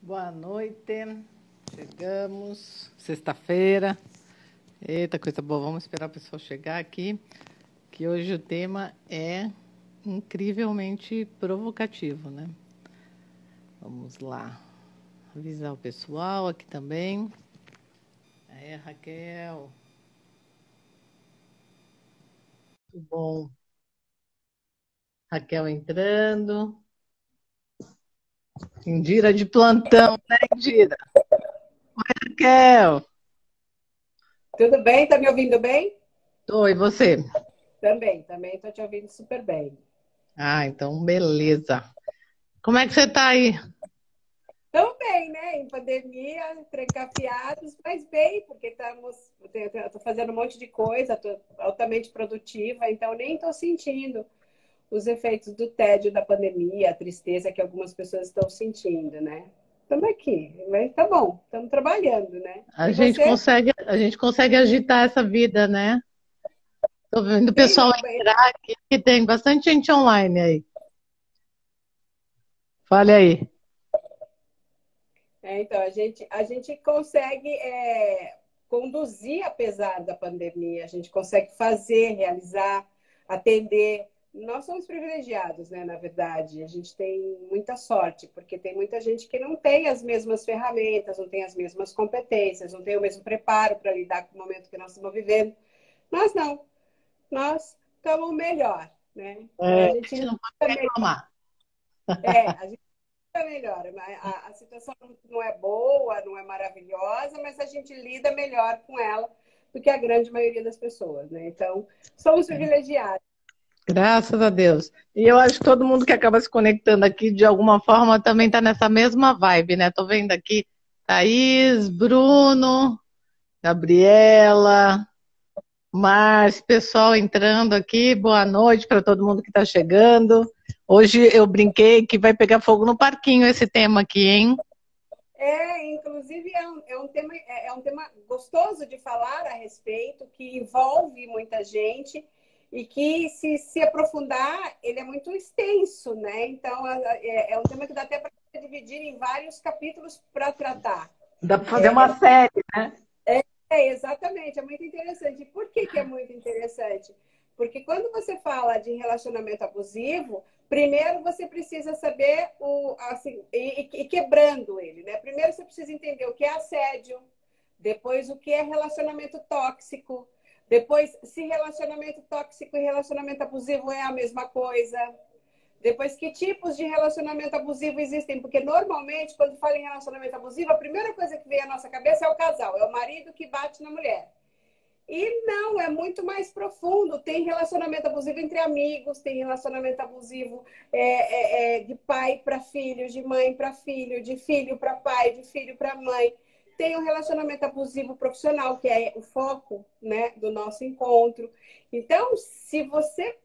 Boa noite, chegamos, sexta-feira. Eita, coisa boa, vamos esperar o pessoal chegar aqui, que hoje o tema é incrivelmente provocativo, né? Vamos lá, avisar o pessoal aqui também. Aí, Raquel. Muito bom. Raquel entrando. Indira de plantão, né, Indira? Raquel. Tudo bem? Tá me ouvindo bem? Oi, você? Também tô te ouvindo super bem. Ah, então beleza. Como é que você tá aí? Tão bem, né? Em pandemia, trancafiados, mas bem, porque eu tô fazendo um monte de coisa, tô altamente produtiva, então nem tô sentindo os efeitos do tédio da pandemia, a tristeza que algumas pessoas estão sentindo, né? Estamos aqui, mas tá bom, estamos trabalhando, né? A E gente você? consegue, a gente consegue agitar essa vida, né? Tô vendo o Sim, pessoal entrar aqui, que tem bastante gente online aí. Fale aí. então, a gente consegue conduzir apesar da pandemia, a gente consegue fazer, realizar, atender. Nós somos privilegiados, né, na verdade. A gente tem muita sorte, porque tem muita gente que não tem as mesmas ferramentas, não tem as mesmas competências, não tem o mesmo preparo para lidar com o momento que nós estamos vivendo. Nós não, nós estamos melhor, né? Então É, a a gente gente lida não pode melhor. reclamar. A gente melhor. A situação não é boa, não é maravilhosa, mas a gente lida melhor com ela do que a grande maioria das pessoas, né? Então, somos privilegiados. Graças a Deus. E eu acho que todo mundo que acaba se conectando aqui, de alguma forma, também está nessa mesma vibe, né? Tô vendo aqui Thaís, Bruno, Gabriela, Márcio, pessoal entrando aqui. Boa noite para todo mundo que está chegando. Hoje eu brinquei que vai pegar fogo no parquinho esse tema aqui, hein? Inclusive, é um tema gostoso de falar a respeito, que envolve muita gente e que, se aprofundar, ele é muito extenso, né? Então, é um tema que dá até para dividir em vários capítulos para tratar. Dá para fazer uma série, né? Exatamente, é muito interessante. E por que que é muito interessante? Porque quando você fala de relacionamento abusivo, primeiro você precisa saber assim, e quebrando ele, né? Primeiro você precisa entender o que é assédio, depois o que é relacionamento tóxico, depois se relacionamento tóxico e relacionamento abusivo é a mesma coisa. Depois, que tipos de relacionamento abusivo existem? Porque normalmente, quando fala em relacionamento abusivo, a primeira coisa que vem à nossa cabeça é o casal, é o marido que bate na mulher. E não, é muito mais profundo. Tem relacionamento abusivo entre amigos, tem relacionamento abusivo de pai para filho, de mãe para filho, de filho para pai, de filho para mãe. Tem o relacionamento abusivo profissional, que é o foco, né, do nosso encontro. Então, se você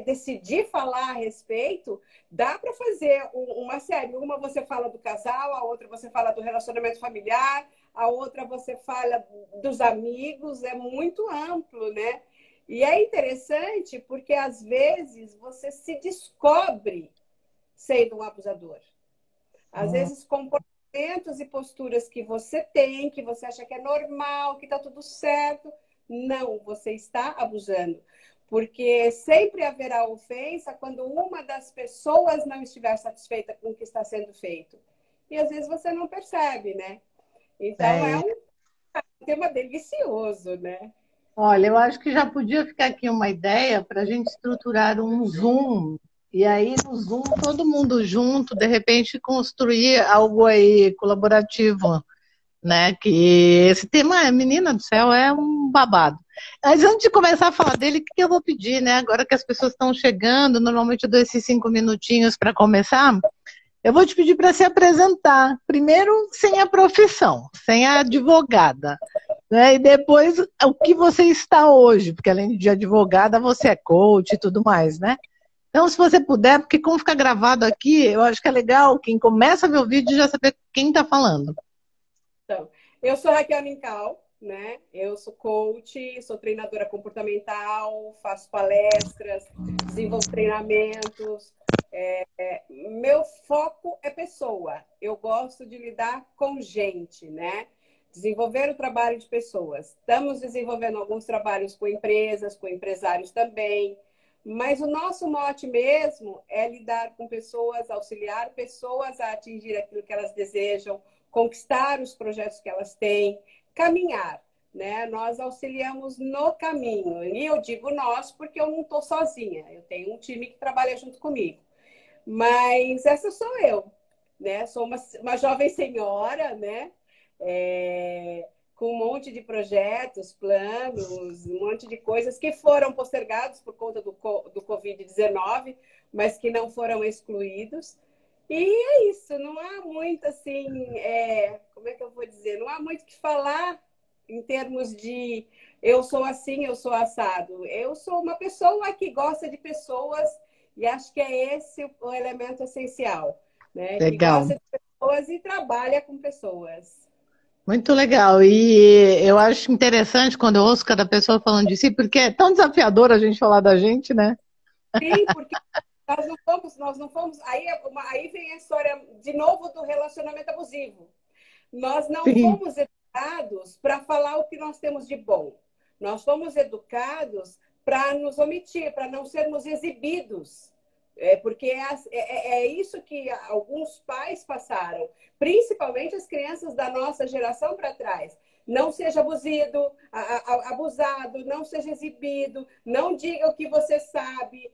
decidir falar a respeito, dá para fazer uma série. Uma você fala do casal, a outra você fala do relacionamento familiar, a outra você fala dos amigos, é muito amplo, né? E é interessante porque às vezes você se descobre sendo um abusador. Às vezes comportamentos e posturas que você tem, que você acha que é normal, que está tudo certo, não, você está abusando. Porque sempre haverá ofensa quando uma das pessoas não estiver satisfeita com o que está sendo feito. E às vezes você não percebe, né? Então é É, um tema delicioso, né? olha, eu acho que já podia ficar aqui uma ideia para a gente estruturar um Zoom. E aí, no Zoom, todo mundo junto, de repente, construir algo aí colaborativo, né? Que esse tema, menina do céu, é um babado. Mas antes de começar a falar dele, o que eu vou pedir, né? Agora que as pessoas estão chegando, normalmente eu dou esses 5 minutinhos para começar. Eu vou te pedir para se apresentar. Primeiro, sem a profissão, sem a advogada, né? E depois, o que você está hoje, porque além de advogada, você é coach e tudo mais, né? Então, se você puder, porque como fica gravado aqui, eu acho que é legal quem começa a ver o vídeo já saber quem está falando. Então, eu sou Raquel Nincal, né? Eu sou coach, sou treinadora comportamental, faço palestras, desenvolvo treinamentos, Meu foco é pessoa. Eu gosto de lidar com gente, né? Desenvolver o trabalho de pessoas. Estamos desenvolvendo alguns trabalhos com empresas, com empresários também. Mas o nosso mote mesmo é lidar com pessoas, auxiliar pessoas a atingir aquilo que elas desejam, conquistar os projetos que elas têm, caminhar, né? Nós auxiliamos no caminho. E eu digo nós porque eu não estou sozinha. Eu tenho um time que trabalha junto comigo. Mas essa sou eu, né? Sou uma jovem senhora, né? Com um monte de projetos, planos, um monte de coisas que foram postergados por conta do Covid-19, mas que não foram excluídos. E é isso, não há muito assim, como é que eu vou dizer? Não há muito o que falar em termos de eu sou assim, eu sou assado. Eu sou uma pessoa que gosta de pessoas e acho que é esse o elemento essencial, né? Que Legal. gosta de pessoas e trabalha com pessoas. Muito legal. E eu acho interessante quando eu ouço cada pessoa falando de si, porque é tão desafiador a gente falar da gente, né? Sim, porque nós não fomos. Aí vem a história de novo do relacionamento abusivo. Nós não Sim. fomos educados para falar o que nós temos de bom. Nós fomos educados para nos omitir, para não sermos exibidos. Porque é isso que alguns pais passaram, principalmente as crianças da nossa geração para trás. Não seja abusado, não seja exibido, não diga o que você sabe,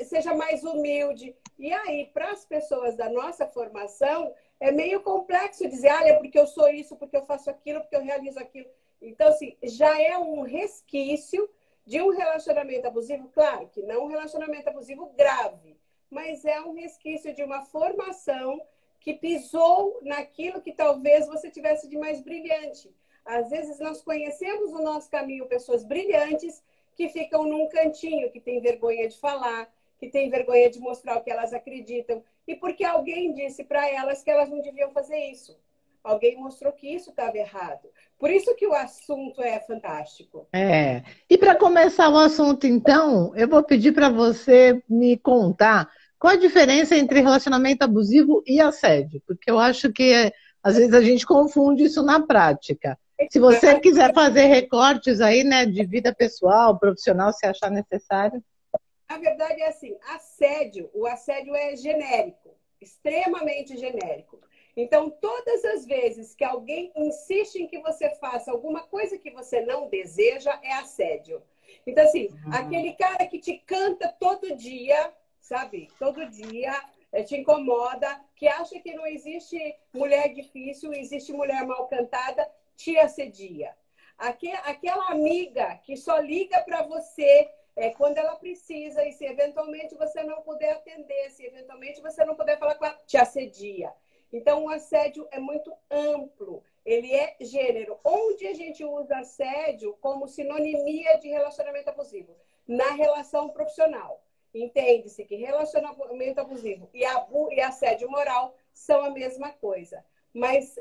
seja mais humilde. E aí, para as pessoas da nossa formação, é meio complexo dizer, olha, porque eu sou isso, porque eu faço aquilo, porque eu realizo aquilo. Então, assim, já é um resquício de um relacionamento abusivo, claro que não um relacionamento abusivo grave, mas é um resquício de uma formação que pisou naquilo que talvez você tivesse de mais brilhante. Às vezes nós conhecemos no nosso caminho pessoas brilhantes que ficam num cantinho, que tem vergonha de falar, que tem vergonha de mostrar o que elas acreditam, e porque alguém disse para elas que elas não deviam fazer isso. Alguém mostrou que isso estava errado. Por isso que o assunto é fantástico. É. E para começar o assunto, então, eu vou pedir para você me contar qual a diferença entre relacionamento abusivo e assédio, porque eu acho que às vezes a gente confunde isso na prática. Se você quiser fazer recortes aí, né, de vida pessoal, profissional, se achar necessário. Na verdade, é assim, o assédio é genérico, extremamente genérico. Então, todas as vezes que alguém insiste em que você faça alguma coisa que você não deseja, é assédio. Então, assim, aquele cara que te canta todo dia, sabe? Todo dia, te incomoda, que acha que não existe mulher difícil, existe mulher mal cantada, te assedia. Aquela amiga que só liga para você quando ela precisa, e se eventualmente você não puder atender, se eventualmente você não puder falar com ela, te assedia. Então, o assédio é muito amplo, ele é gênero. Onde a gente usa assédio como sinonimia de relacionamento abusivo? Na relação profissional. Entende-se que relacionamento abusivo e assédio moral são a mesma coisa. Mas,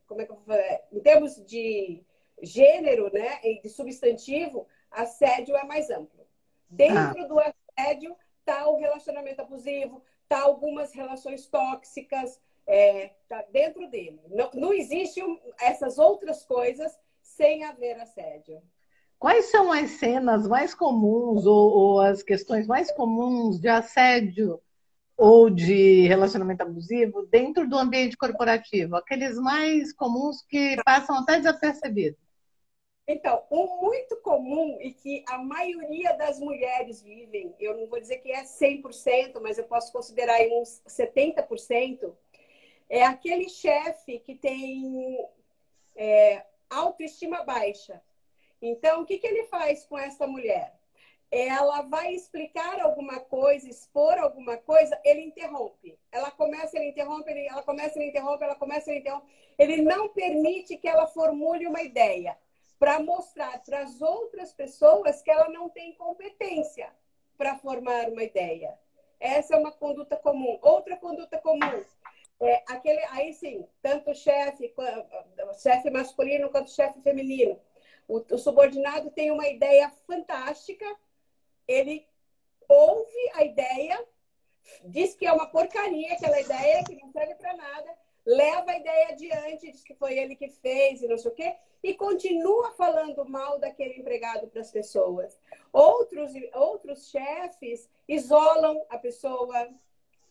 como é que eu vou falar? Em termos de gênero, né, e de substantivo, assédio é mais amplo. Ah. Dentro do assédio está o relacionamento abusivo, está algumas relações tóxicas, está dentro dele. Não existem essas outras coisas sem haver assédio. Quais são as cenas mais comuns ou as questões mais comuns de assédio ou de relacionamento abusivo dentro do ambiente corporativo? Aqueles mais comuns que passam até desapercebidos. Então, um muito comum e que a maioria das mulheres vivem, eu não vou dizer que é 100%, mas eu posso considerar aí uns 70%, é aquele chefe que tem autoestima baixa. Então, o que ele faz com essa mulher? Ela vai explicar alguma coisa, expor alguma coisa, ele interrompe. Ela começa, ele interrompe, ela começa, ele interrompe, ela começa, ele interrompe. Ele não permite que ela formule uma ideia para mostrar para as outras pessoas que ela não tem competência para formar uma ideia. Essa é uma conduta comum. Outra conduta comum aí sim, tanto o chefe masculino quanto o chefe feminino. O subordinado tem uma ideia fantástica, ele ouve a ideia, diz que é uma porcaria aquela ideia, que não serve para nada, leva a ideia adiante, diz que foi ele que fez e não sei o quê, e continua falando mal daquele empregado para as pessoas. Outros chefes isolam a pessoa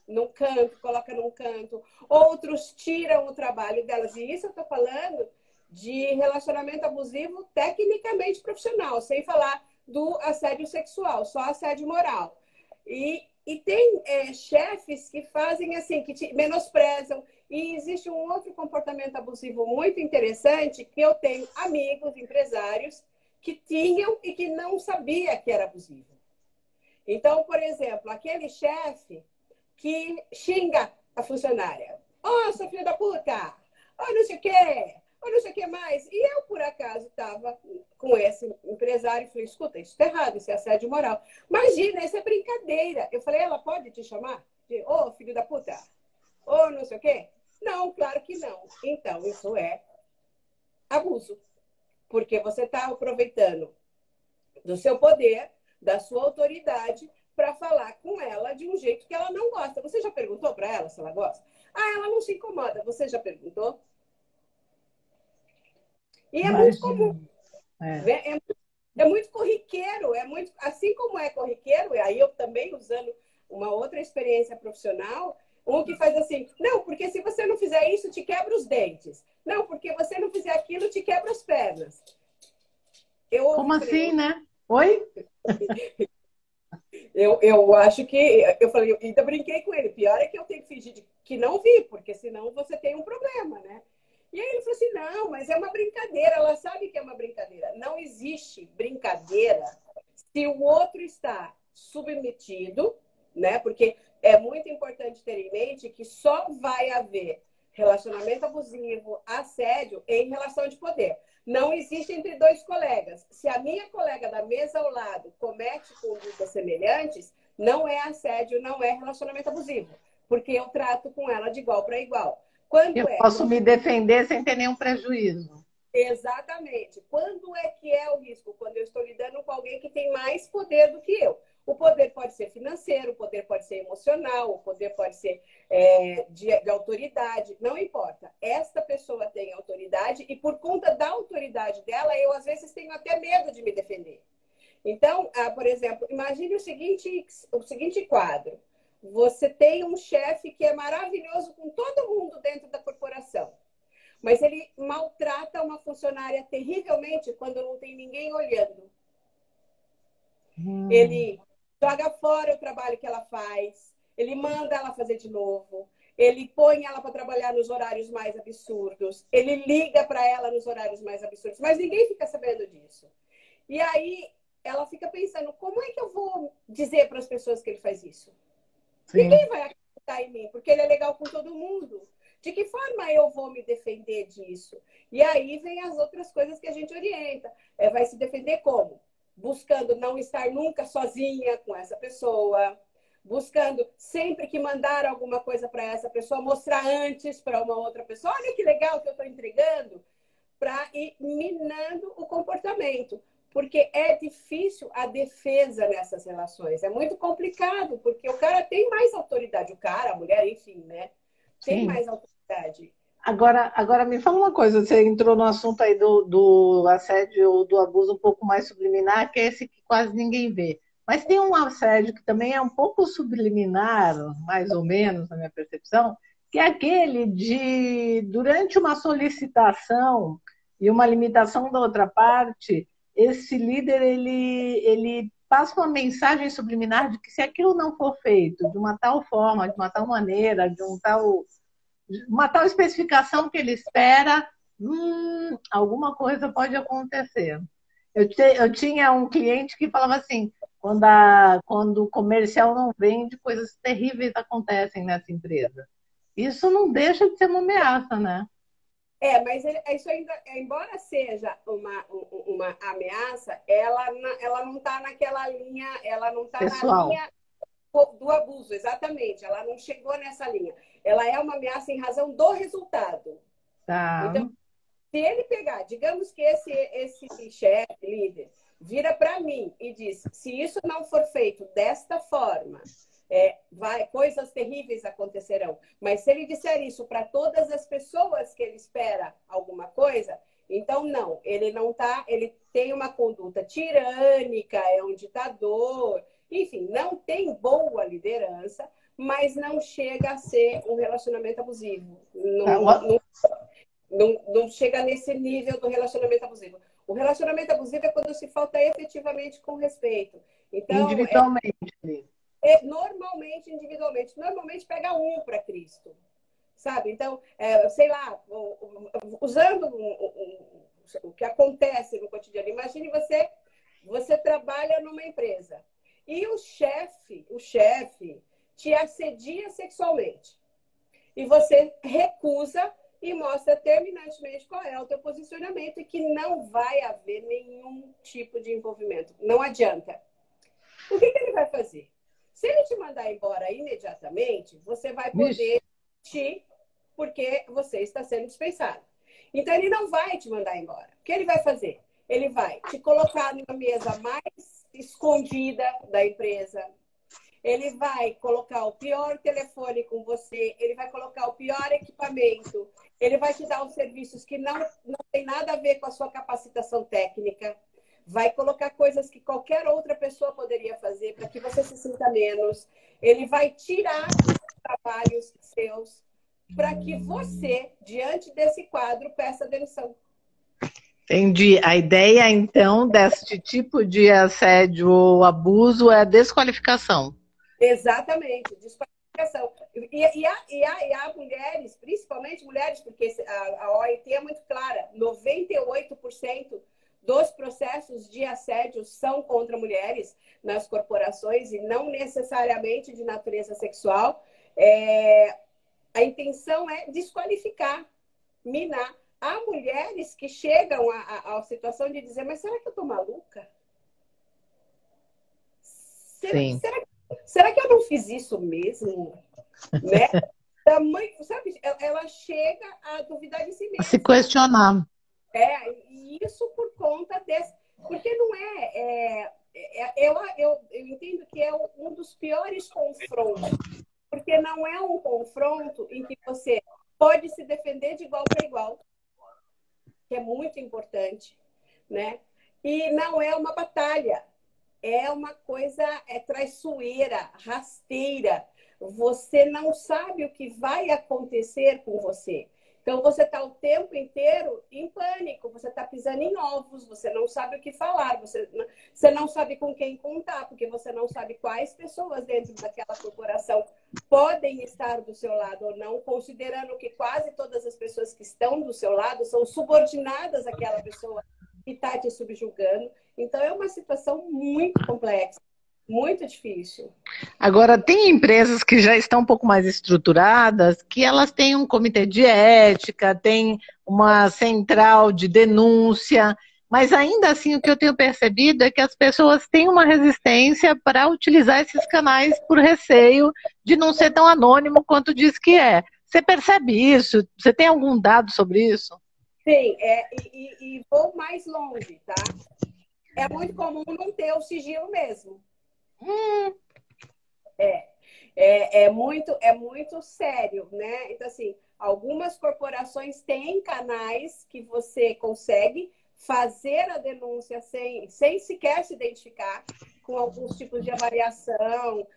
num canto, coloca num canto. Outros tiram o trabalho delas. E isso eu estou falando de relacionamento abusivo tecnicamente profissional, sem falar do assédio sexual, só assédio moral. E tem chefes que fazem assim, que te menosprezam. E existe um outro comportamento abusivo muito interessante, que eu tenho amigos, empresários, que tinham e que não sabia que era abusivo. Então, por exemplo, aquele chefe que xinga a funcionária. Ô, sua filha da puta! Ô, não sei o quê! Ô, não sei o que mais. E eu, por acaso, estava com esse empresário e falei, escuta, isso está errado, isso é assédio moral. Imagina, isso é brincadeira. Eu falei, ela pode te chamar de ô, filho da puta? Ô, não sei o quê? Não, claro que não. Então, isso é abuso. Porque você está aproveitando do seu poder, da sua autoridade, para falar com ela de um jeito que ela não gosta. Você já perguntou para ela se ela gosta? Ah, ela não se incomoda. Você já perguntou? E é muito comum. Né? É muito corriqueiro. É muito, assim como é corriqueiro, e aí eu também usando uma outra experiência profissional, um que faz assim, não, porque se você não fizer isso, te quebra os dentes. Não, porque você não fizer aquilo, te quebra as pernas. Como assim, né? Oi? Eu acho que... Eu falei, eu ainda brinquei com ele. Pior é que eu tenho que fingir que não vi, porque senão você tem um problema, né? E aí ele falou assim, não, mas é uma brincadeira. Ela sabe que é uma brincadeira. Não existe brincadeira se o outro está submetido, né? Porque é muito importante ter em mente que só vai haver relacionamento abusivo, assédio em relação de poder. Não existe entre dois colegas. Se a minha colega da mesa ao lado comete condutas semelhantes, não é assédio, não é relacionamento abusivo, porque eu trato com ela de igual para igual. Eu posso me defender sem ter nenhum prejuízo. Exatamente. Quando é que é o risco? Quando eu estou lidando com alguém que tem mais poder do que eu. O poder pode ser financeiro, o poder pode ser emocional, o poder pode ser de autoridade, não importa. Esta pessoa tem autoridade e por conta da autoridade dela, eu às vezes tenho até medo de me defender. Então, por exemplo, imagine o seguinte quadro. Você tem um chefe que é maravilhoso com todo mundo dentro da corporação, mas ele maltrata uma funcionária terrivelmente quando não tem ninguém olhando. Ele joga fora o trabalho que ela faz, ele manda ela fazer de novo, ele põe ela para trabalhar nos horários mais absurdos, ele liga para ela nos horários mais absurdos, mas ninguém fica sabendo disso. E aí ela fica pensando, como é que eu vou dizer para as pessoas que ele faz isso? Sim. Ninguém vai acreditar em mim, porque ele é legal com todo mundo. De que forma eu vou me defender disso? E aí vem as outras coisas que a gente orienta. Vai se defender como? Buscando não estar nunca sozinha com essa pessoa, buscando sempre que mandar alguma coisa para essa pessoa, mostrar antes para uma outra pessoa, olha que legal que eu estou entregando, para ir minando o comportamento. Porque é difícil a defesa nessas relações. É muito complicado, porque o cara tem mais autoridade. O cara, a mulher, enfim, né? Tem mais autoridade. Agora me fala uma coisa, você entrou no assunto aí do assédio, do abuso um pouco mais subliminar, que é esse que quase ninguém vê. Mas tem um assédio que também é um pouco subliminar, mais ou menos, na minha percepção, que é aquele de, durante uma solicitação e uma limitação da outra parte, esse líder, ele passa uma mensagem subliminar de que se aquilo não for feito de uma tal forma, de uma tal maneira, de uma tal especificação que ele espera, alguma coisa pode acontecer. Eu tinha um cliente que falava assim, quando o comercial não vende, coisas terríveis acontecem nessa empresa. Isso não deixa de ser uma ameaça, né? Mas isso ainda, embora seja uma ameaça, ela não está naquela linha, ela não está na linha do abuso, exatamente. Ela não chegou nessa linha. Ela é uma ameaça em razão do resultado. Tá. Então, se ele pegar, digamos que esse chefe, líder, vira para mim e diz, se isso não for feito desta forma, coisas terríveis acontecerão. Mas se ele disser isso para todas as pessoas que ele espera alguma coisa, então não, ele não tá, ele tem uma conduta tirânica, é um ditador, enfim, não tem boa liderança, mas não chega a ser um relacionamento abusivo. Não chega nesse nível do relacionamento abusivo. O relacionamento abusivo é quando se falta efetivamente com respeito. Então, individualmente. Normalmente, individualmente. Normalmente pega um para Cristo, sabe? Então, sei lá, usando o que acontece no cotidiano. Imagine você trabalha numa empresa e o chefe te assedia sexualmente e você recusa e mostra terminantemente qual é o teu posicionamento e que não vai haver nenhum tipo de envolvimento. Não adianta. O que ele vai fazer? Se ele te mandar embora imediatamente, você vai poder porque você está sendo dispensado. Então, ele não vai te mandar embora. O que ele vai fazer? Ele vai te colocar numa mesa mais escondida da empresa. Ele vai colocar o pior telefone com você. Ele vai colocar o pior equipamento. Ele vai te dar os serviços que não tem nada a ver com a sua capacitação técnica. Vai colocar coisas que qualquer outra pessoa poderia fazer para que você se sinta menos. Ele vai tirar os trabalhos seus para que você, diante desse quadro, peça demissão. Entendi. A ideia, então, deste tipo de assédio ou abuso é a desqualificação. Exatamente, desqualificação. E há mulheres, principalmente mulheres, porque a OIT é muito clara, 98% dos processos de assédio são contra mulheres nas corporações e não necessariamente de natureza sexual. A intenção é desqualificar, minar. Há mulheres que chegam à situação de dizer, mas será que eu tô maluca? Será que eu não fiz isso mesmo? Né? Sabe, ela chega a duvidar de si mesma. Se questionar. E isso por conta desse... Porque não eu entendo que é um dos piores confrontos. Porque não é um confronto em que você pode se defender de igual para igual, que é muito importante, né? E não é uma batalha. É uma coisa traiçoeira, rasteira. Você não sabe o que vai acontecer com você. Então, você está o tempo inteiro em pânico, você está pisando em ovos, você não sabe o que falar, você não sabe com quem contar, porque você não sabe quais pessoas dentro daquela corporação podem estar do seu lado ou não, considerando que quase todas as pessoas que estão do seu lado são subordinadas àquela pessoa que está te subjugando. Então, é uma situação muito complexa. Muito difícil. Agora, tem empresas que já estão um pouco mais estruturadas, que elas têm um comitê de ética, tem uma central de denúncia, mas ainda assim o que eu tenho percebido é que as pessoas têm uma resistência para utilizar esses canais por receio de não ser tão anônimo quanto diz que é. Você percebe isso? Você tem algum dado sobre isso? Sim, e vou mais longe, tá? É muito comum não ter o sigilo mesmo. É muito sério, né? Então, assim, algumas corporações têm canais que você consegue fazer a denúncia sem sequer se identificar, com alguns tipos de avaliações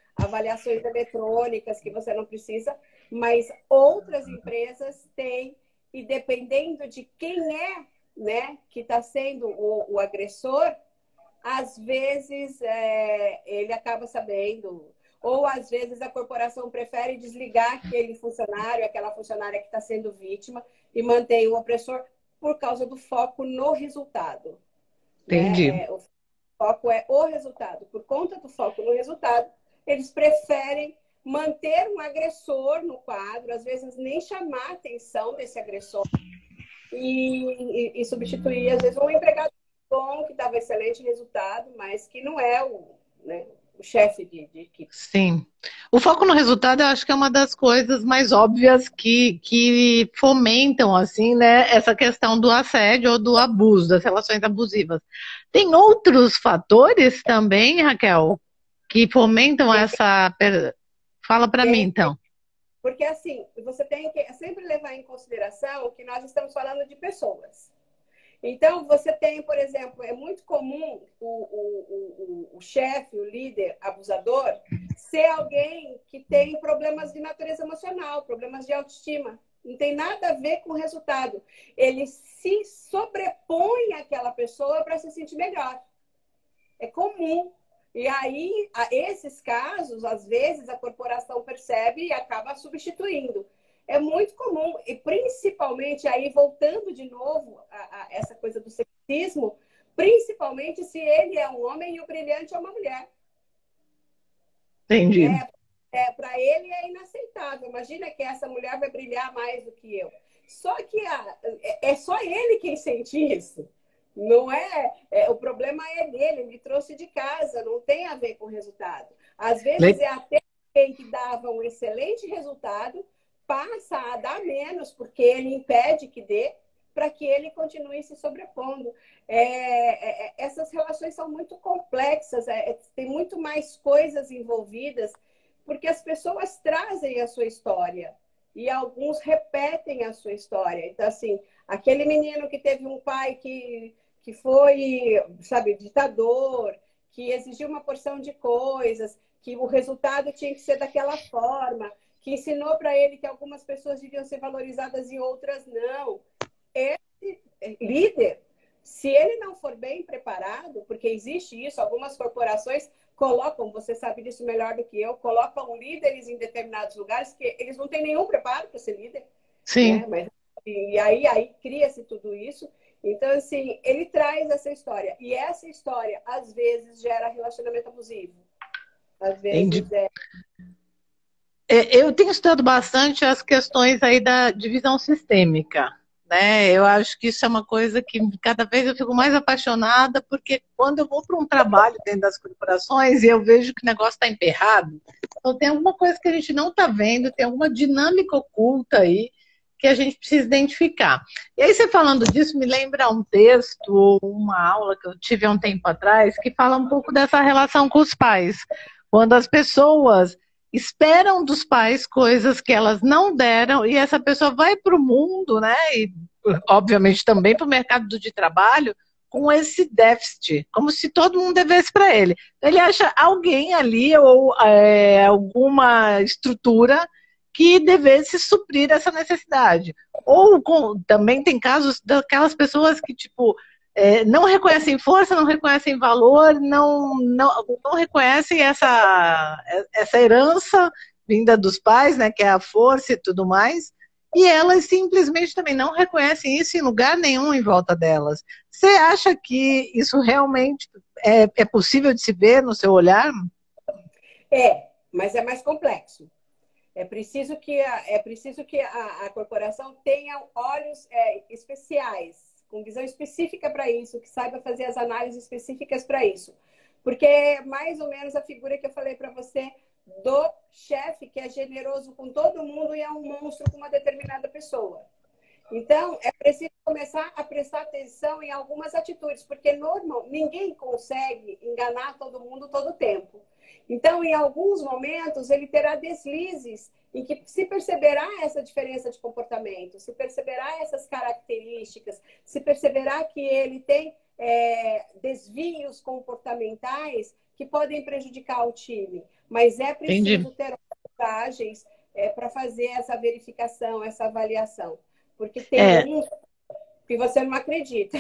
eletrônicas que você não precisa, mas outras empresas têm, e dependendo de quem é, né, que está sendo o agressor, às vezes ele acaba sabendo, ou às vezes a corporação prefere desligar aquele funcionário, aquela funcionária que está sendo vítima e mantém o opressor por causa do foco no resultado. Entendi. Né? O foco é o resultado. Por conta do foco no resultado, eles preferem manter um agressor no quadro, às vezes nem chamar a atenção desse agressor e substituir, às vezes, um empregado bom, que dava excelente resultado, mas que não é o chefe de equipe. Sim. O foco no resultado, eu acho que é uma das coisas mais óbvias que fomentam, assim, né, essa questão do assédio ou do abuso, das relações abusivas. Tem outros fatores também, Raquel, que fomentam Fala para mim, então. Porque, assim, você tem que sempre levar em consideração que nós estamos falando de pessoas. Então, você tem, por exemplo, é muito comum o chefe, o líder abusador, ser alguém que tem problemas de natureza emocional, problemas de autoestima. Não tem nada a ver com o resultado. Ele se sobrepõe àquela pessoa para se sentir melhor. É comum. E aí, esses casos, às vezes, a corporação percebe e acaba substituindo. É muito comum, e principalmente aí, voltando de novo a essa coisa do sexismo, principalmente se ele é um homem e o brilhante é uma mulher. Entendi. Para ele é inaceitável. Imagina que essa mulher vai brilhar mais do que eu. Só que é só ele quem sente isso. Não o problema é dele, ele trouxe de casa, não tem a ver com o resultado. Às vezes é até quem que dava um excelente resultado, passa a dar menos, porque ele impede que dê, para que ele continue se sobrepondo. Essas relações são muito complexas, tem muito mais coisas envolvidas, porque as pessoas trazem a sua história. E alguns repetem a sua história. Então, assim, aquele menino que teve um pai que foi, sabe, ditador, que exigiu uma porção de coisas, que o resultado tinha que ser daquela forma, que ensinou para ele que algumas pessoas deviam ser valorizadas e outras não. Esse líder, se ele não for bem preparado, porque existe isso, algumas corporações colocam, você sabe disso melhor do que eu, colocam líderes em determinados lugares que eles não têm nenhum preparo para ser líder. Sim. Né? E aí cria-se tudo isso. Então, assim, ele traz essa história. E essa história, às vezes, gera relacionamento abusivo. Às vezes Eu tenho estudado bastante as questões aí da divisão sistêmica, né? Eu acho que isso é uma coisa que cada vez eu fico mais apaixonada, porque quando eu vou para um trabalho dentro das corporações e eu vejo que o negócio está emperrado, então tem alguma coisa que a gente não está vendo, tem alguma dinâmica oculta aí que a gente precisa identificar. E aí, você falando disso, me lembra um texto ou uma aula que eu tive há um tempo atrás, que fala um pouco dessa relação com os pais. Quando as pessoas esperam dos pais coisas que elas não deram e essa pessoa vai para o mundo, né? E, obviamente, também para o mercado de trabalho, com esse déficit, como se todo mundo devesse para ele. Ele acha alguém ali ou alguma estrutura que devesse suprir essa necessidade. Ou também tem casos daquelas pessoas que, tipo, não reconhecem força, não reconhecem valor, não reconhecem essa herança vinda dos pais, né, que é a força e tudo mais, e elas simplesmente também não reconhecem isso em lugar nenhum em volta delas. Você acha que isso realmente é possível de se ver no seu olhar? Mas é mais complexo. É preciso que a corporação tenha olhos especiais, com visão específica para isso, que saiba fazer as análises específicas para isso. Porque é mais ou menos a figura que eu falei para você do chefe que é generoso com todo mundo e é um monstro com uma determinada pessoa. Então, é preciso começar a prestar atenção em algumas atitudes, porque ninguém consegue enganar todo mundo todo o tempo. Então, em alguns momentos, ele terá deslizes em que se perceberá essa diferença de comportamento, se perceberá essas características, se perceberá que ele tem desvios comportamentais que podem prejudicar o time. Mas é preciso ter vantagens para fazer essa verificação, essa avaliação. Porque tem uns que você não acredita.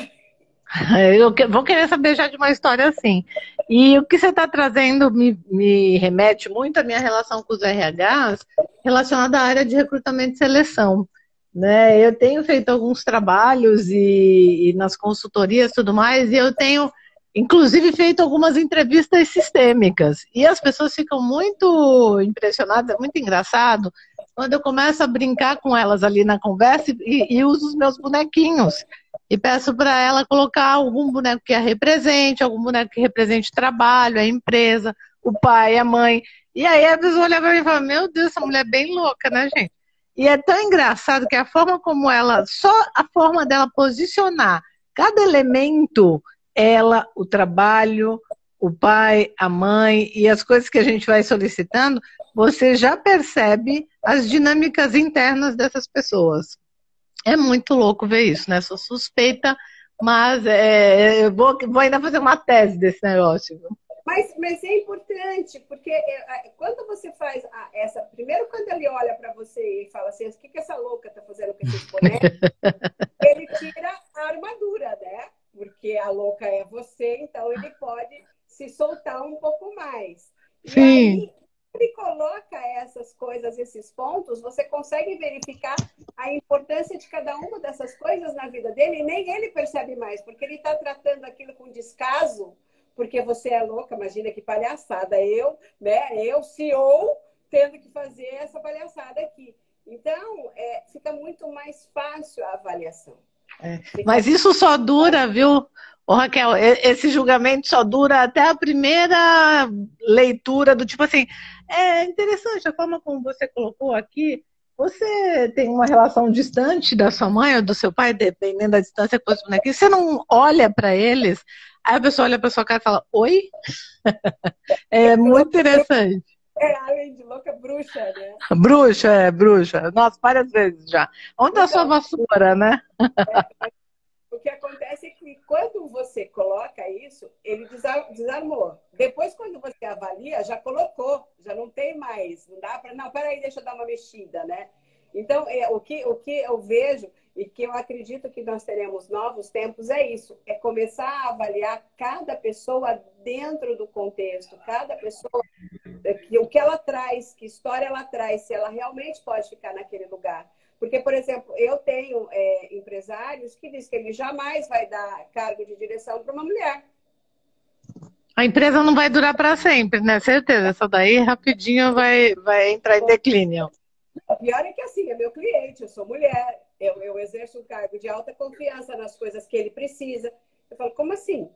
Eu vou querer saber já de uma história assim. E o que você está trazendo me remete muito à minha relação com os RHs, relacionada à área de recrutamento e seleção. Né? Eu tenho feito alguns trabalhos e nas consultorias e tudo mais, e eu tenho, inclusive, feito algumas entrevistas sistêmicas. E as pessoas ficam muito impressionadas, é muito engraçado, quando eu começo a brincar com elas ali na conversa e uso os meus bonequinhos. E peço para ela colocar algum boneco que a represente, algum boneco que represente o trabalho, a empresa, o pai, a mãe. E aí a pessoa olha para mim e fala, meu Deus, essa mulher é bem louca, né, gente? E é tão engraçado que a forma como ela, só a forma dela posicionar cada elemento, ela, o trabalho, o pai, a mãe e as coisas que a gente vai solicitando, você já percebe as dinâmicas internas dessas pessoas. É muito louco ver isso, né? Sou suspeita, mas eu vou ainda fazer uma tese desse negócio. Mas é importante, porque quando você faz essa. Primeiro, quando ele olha para você e fala assim: o que, que essa louca está fazendo com esses bonecos? Ele tira a armadura, né? Porque a louca é você, então ele pode se soltar um pouco mais. E Sim. aí, ele coloca essas coisas, esses pontos, você consegue verificar a importância de cada uma dessas coisas na vida dele, e nem ele percebe mais, porque ele está tratando aquilo com descaso, porque você é louca, imagina que palhaçada. Eu, CEO, tendo que fazer essa palhaçada aqui. Então, fica muito mais fácil a avaliação. Mas isso só dura, viu, ô, Raquel? Esse julgamento só dura até a primeira leitura do tipo assim. É interessante a forma como você colocou aqui. Você tem uma relação distante da sua mãe ou do seu pai, dependendo da distância que você aqui. Você não olha para eles, aí a pessoa olha para sua cara e fala: Oi? É muito interessante. Além de louca, bruxa, né? Bruxa, bruxa. Nossa, várias vezes já. Onde está a sua Então, vassoura, né? o que acontece é que quando você coloca isso, ele desarmou. Depois, quando você avalia, já colocou, já não tem mais. Não dá para. Não, peraí, deixa eu dar uma mexida, né? Então, o que eu vejo e que eu acredito que nós teremos novos tempos é isso: é começar a avaliar cada pessoa dentro do contexto, cada pessoa, o que ela traz, que história ela traz, se ela realmente pode ficar naquele lugar. Porque, por exemplo, eu tenho empresários que dizem que ele jamais vai dar cargo de direção para uma mulher. A empresa não vai durar para sempre, né? Certeza. Essa daí rapidinho vai entrar em declínio. O pior é que assim, é meu cliente, eu sou mulher, eu exerço um cargo de alta confiança nas coisas que ele precisa. Eu falo, como assim?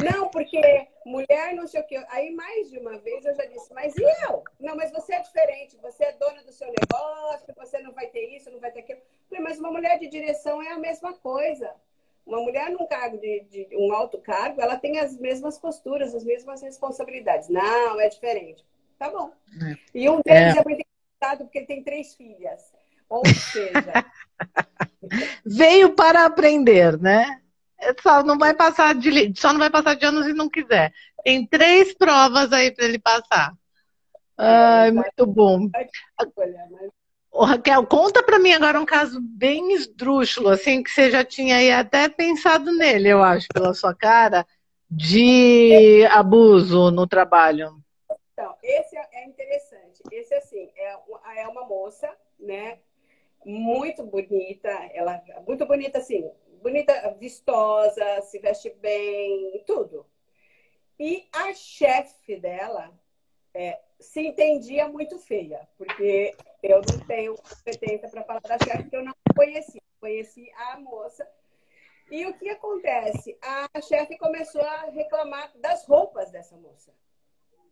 Não, porque mulher não sei o quê. Aí, mais de uma vez, eu já disse, mas e eu? Não, mas você é diferente, você é dona do seu negócio, você não vai ter isso, não vai ter aquilo. Eu falei, mas uma mulher de direção é a mesma coisa. Uma mulher num cargo de um alto cargo, ela tem as mesmas posturas, as mesmas responsabilidades. Não, é diferente. Tá bom. E um deles é muito engraçado porque ele tem 3 filhas. Ou seja... Veio para aprender, né? Só não vai passar de ano se não quiser. Tem 3 provas aí para ele passar. Ai, muito bom. Ô, Raquel, conta para mim agora um caso bem esdrúxulo, assim, que você já tinha aí até pensado nele, eu acho, pela sua cara, de abuso no trabalho. Então, esse é interessante. Esse, assim, é uma moça, né? Muito bonita, ela muito bonita, assim, bonita, vistosa, se veste bem, tudo. E a chefe dela se entendia muito feia, porque eu não tenho competência para falar da chefe, porque eu não conheci. Conheci a moça. E o que acontece? A chefe começou a reclamar das roupas dessa moça,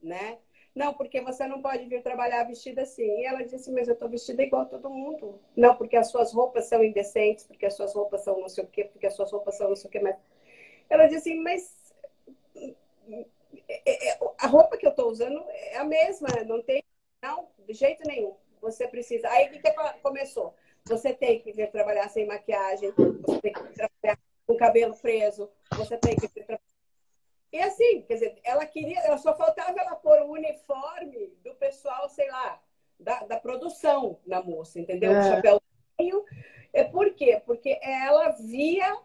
né? Não, porque você não pode vir trabalhar vestida assim. E ela disse, mas eu estou vestida igual a todo mundo. Não, porque as suas roupas são indecentes, porque as suas roupas são não sei o quê, porque as suas roupas são não sei o quê. Mas... Ela disse assim, mas a roupa que eu estou usando é a mesma, não tem... Não, de jeito nenhum. Você precisa... Aí, o que começou? Você tem que vir trabalhar sem maquiagem, você tem que vir trabalhar com o cabelo preso, você tem que vir trabalhar... E assim, quer dizer, ela só faltava ela pôr o uniforme do pessoal, sei lá, da produção na moça, entendeu? O chapéuzinho. Por quê? Porque ela via,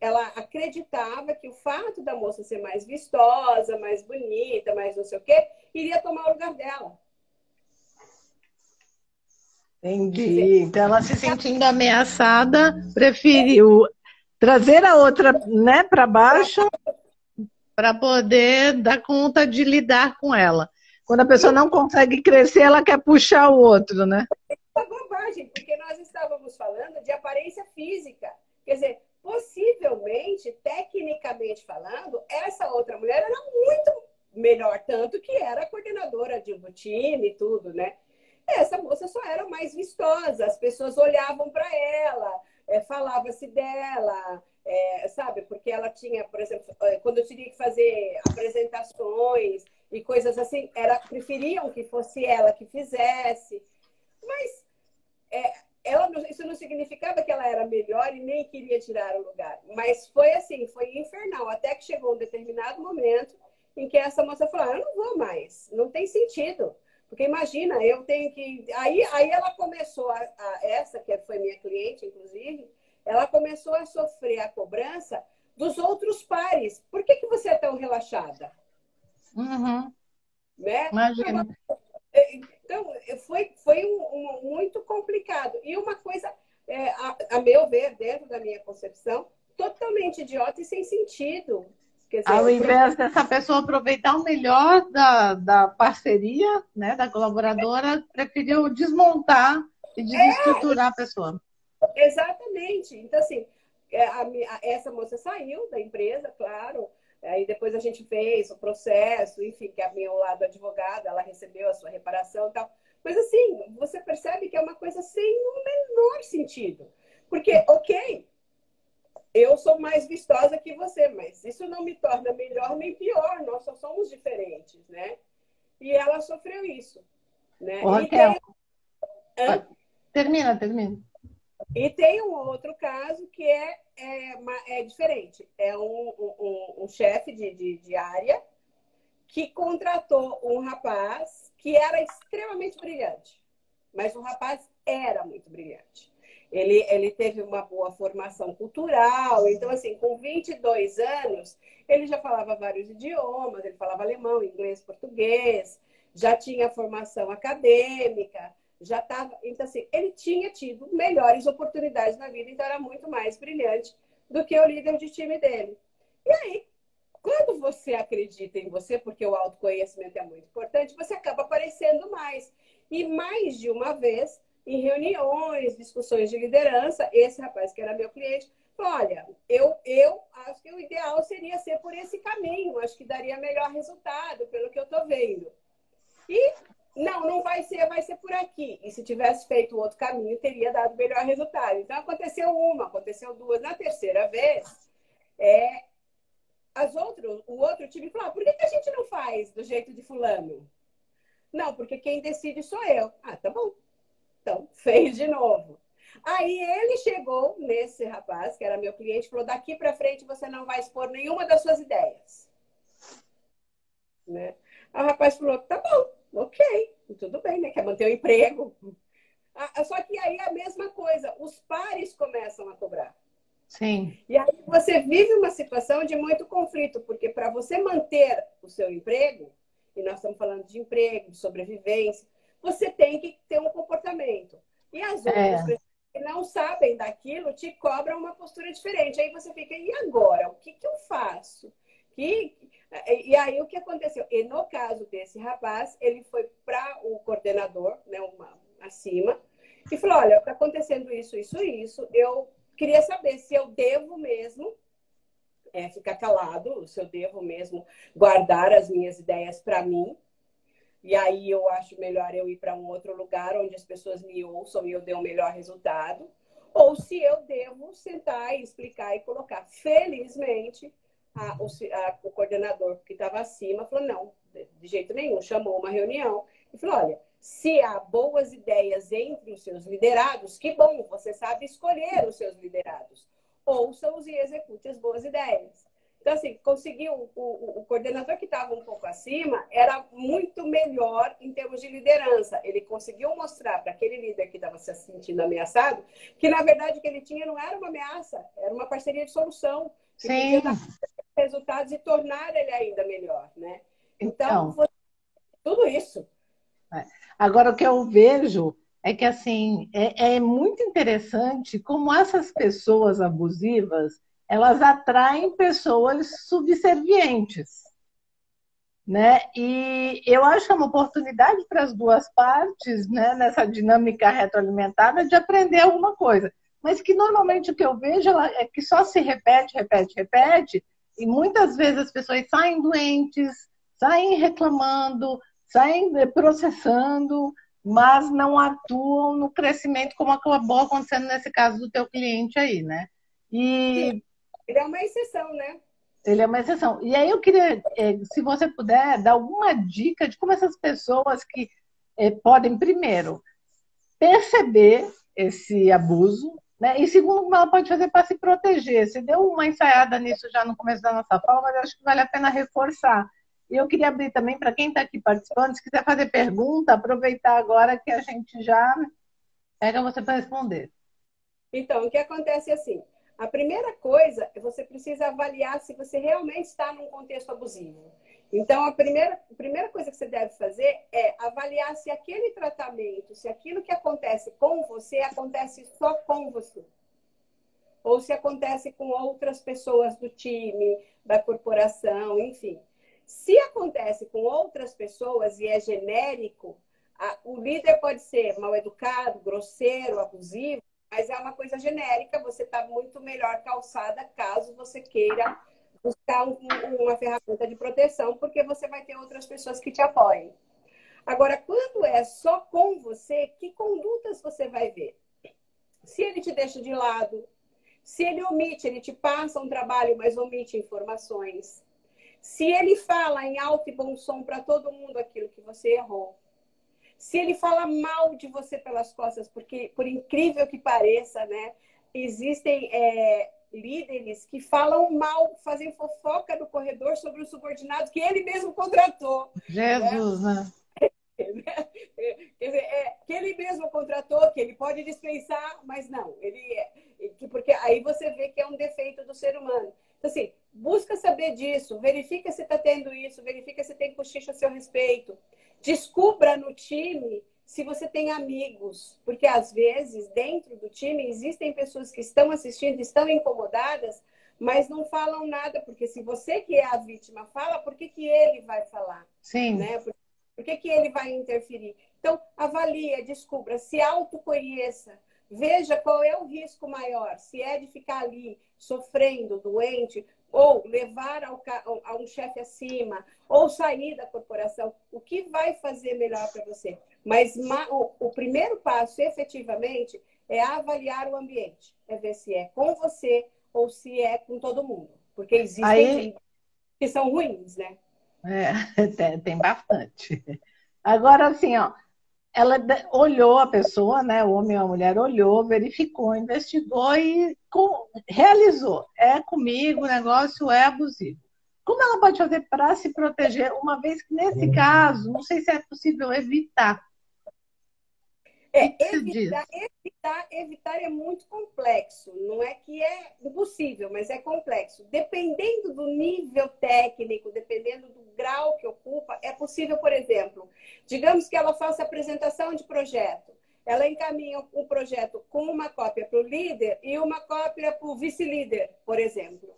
ela acreditava que o fato da moça ser mais vistosa, mais bonita, mais não sei o quê, iria tomar o lugar dela. Entendi. Então ela se sentindo ameaçada, preferiu trazer a outra, né, para baixo para poder dar conta de lidar com ela. Quando a pessoa não consegue crescer, ela quer puxar o outro, né? É uma bobagem, porque nós estávamos falando de aparência física. Quer dizer, possivelmente, tecnicamente falando, essa outra mulher era muito melhor, tanto que era coordenadora de um time e tudo, né? Essa moça só era mais vistosa, as pessoas olhavam para ela, falava-se dela, sabe? Porque ela tinha, por exemplo, quando eu tinha que fazer apresentações e coisas assim, preferiam que fosse ela que fizesse. Mas isso não significava que ela era melhor e nem queria tirar o lugar. Mas foi assim, foi infernal. Até que chegou um determinado momento em que essa moça falou: eu não vou mais, não tem sentido. Porque imagina, eu tenho que. Aí ela começou, essa que foi minha cliente, inclusive, ela começou a sofrer a cobrança dos outros pares. Por que, que você é tão relaxada? Uhum. Né? Imagina. Então, foi muito complicado. E uma coisa, a meu ver, dentro da minha concepção, totalmente idiota e sem sentido. Quer dizer, Ao invés dessa pessoa aproveitar o melhor da parceria, né, da colaboradora, preferiu desmontar e desestruturar a pessoa. exatamente. Então, assim, essa moça saiu da empresa, claro. Aí depois a gente fez o processo, enfim, que a minha lado advogada, ela recebeu a sua reparação e tal. Mas assim, você percebe que é uma coisa sem o menor sentido. Porque, ok, eu sou mais vistosa que você, mas isso não me torna melhor nem pior. Nós só somos diferentes, né? E ela sofreu isso, né? Ô, Raquel, termina. E tem um outro caso que é diferente. É um chefe de área que contratou um rapaz que era extremamente brilhante. Mas o rapaz era muito brilhante. Ele teve uma boa formação cultural. Então, assim, com 22 anos, ele já falava vários idiomas. Ele falava alemão, inglês, português. Já tinha formação acadêmica. Já estava... Então, assim, ele tinha tido melhores oportunidades na vida. Então, era muito mais brilhante do que o líder de time dele. E aí, quando você acredita em você, porque o autoconhecimento é muito importante, você acaba aparecendo mais. E mais de uma vez, em reuniões, discussões de liderança, esse rapaz que era meu cliente falou: olha, eu acho que o ideal seria ser por esse caminho, acho que daria melhor resultado, pelo que eu estou vendo. E não vai ser por aqui. E se tivesse feito outro caminho, teria dado melhor resultado. Então, aconteceu duas. Na terceira vez, o outro time falou: por que a gente não faz do jeito de fulano? Não, porque quem decide sou eu. Ah, tá bom. Então, fez de novo. Aí ele chegou nesse rapaz, que era meu cliente, e falou: daqui para frente você não vai expor nenhuma das suas ideias. Né? Aí o rapaz falou: tá bom, ok, tudo bem, né? Quer manter o emprego. Só que aí é a mesma coisa, os pares começam a cobrar. Sim. E aí você vive uma situação de muito conflito, porque para você manter o seu emprego, e nós estamos falando de emprego, de sobrevivência, você tem que ter um comportamento. E as outras pessoas que não sabem daquilo te cobram uma postura diferente. Aí você fica: e agora? O que eu faço? E aí o que aconteceu? E no caso desse rapaz, ele foi para o coordenador, né, acima, e falou: olha, está acontecendo isso. Eu queria saber se eu devo mesmo ficar calado, se eu devo mesmo guardar as minhas ideias para mim. E aí eu acho melhor eu ir para um outro lugar onde as pessoas me ouçam e eu dê um melhor resultado. Ou se eu devo sentar e explicar e colocar. Felizmente, o coordenador que estava acima falou: não, de jeito nenhum. Chamou uma reunião e falou: olha, se há boas ideias entre os seus liderados, que bom, você sabe escolher os seus liderados. Ouça-os e execute as boas ideias. Então, assim, conseguiu, o coordenador que estava um pouco acima era muito melhor em termos de liderança. Ele conseguiu mostrar para aquele líder que estava se sentindo ameaçado que, na verdade, o que ele tinha não era uma ameaça, era uma parceria de solução. Que podia dar resultados e tornar ele ainda melhor, né? Então tudo isso. Agora, o que eu vejo é que, assim, é muito interessante como essas pessoas abusivas, elas atraem pessoas subservientes, né? E eu acho que é uma oportunidade para as duas partes, né, nessa dinâmica retroalimentada, de aprender alguma coisa. Mas que normalmente o que eu vejo é que só se repete, e muitas vezes as pessoas saem doentes, saem reclamando, saem processando, mas não atuam no crescimento como acabou acontecendo nesse caso do teu cliente aí, né? Sim, E ele é uma exceção, né? ele é uma exceção. E aí eu queria, se você puder, dar alguma dica de como essas pessoas que podem, primeiro, perceber esse abuso, né? E segundo, como ela pode fazer para se proteger. Você deu uma ensaiada nisso já no começo da nossa fala, mas eu acho que vale a pena reforçar. E eu queria abrir também para quem está aqui participando, se quiser fazer pergunta, aproveitar agora que a gente já pega você para responder. Então, o que acontece é assim, a primeira coisa é você precisa avaliar se você realmente está num contexto abusivo. Então, a primeira coisa que você deve fazer é avaliar se aquele tratamento, se aquilo que acontece com você, acontece só com você. Ou se acontece com outras pessoas do time, da corporação, enfim. Se acontece com outras pessoas e é genérico, o líder pode ser mal educado, grosseiro, abusivo, mas é uma coisa genérica, você está muito melhor calçada caso você queira buscar uma ferramenta de proteção, porque você vai ter outras pessoas que te apoiem. Agora, quando é só com você, que condutas você vai ver? Se ele te deixa de lado, se ele omite, ele te passa um trabalho, mas omite informações. Se ele fala em alto e bom som para todo mundo aquilo que você errou. Se ele fala mal de você pelas costas, porque, por incrível que pareça, né, existem líderes que falam mal, fazem fofoca no corredor sobre o subordinado que ele mesmo contratou. Né? Jesus, né? Quer dizer, que ele mesmo contratou, que ele pode dispensar, mas não, porque aí você vê que é um defeito do ser humano. Então, assim, busca saber disso, verifica se está tendo isso, verifica se tem cochicho a seu respeito. Descubra no time se você tem amigos, porque às vezes dentro do time existem pessoas que estão assistindo, estão incomodadas, mas não falam nada, porque se você que é a vítima fala, por que que ele vai falar? Sim. Né? Por que que ele vai interferir? Então, avalie, descubra, se autoconheça, veja qual é o risco maior, se é de ficar ali sofrendo, doente, ou levar a um chefe acima, ou sair da corporação, o que vai fazer melhor para você? Mas o primeiro passo, efetivamente, é avaliar o ambiente, é ver se é com você ou se é com todo mundo, porque existem Aí, líderes que são ruins, né? tem bastante. Agora, assim, ó, ela olhou a pessoa, né, o homem ou a mulher olhou, verificou, investigou e realizou. É comigo, o negócio é abusivo. Como ela pode fazer para se proteger, uma vez que nesse caso, não sei se é possível evitar. O que que se diz? Evitar é muito complexo. Não é que é impossível, mas é complexo. Dependendo do nível técnico, dependendo do grau que ocupa, é possível, por exemplo, digamos que ela faça apresentação de projeto. Ela encaminha um projeto com uma cópia para o líder e uma cópia para o vice-líder, por exemplo.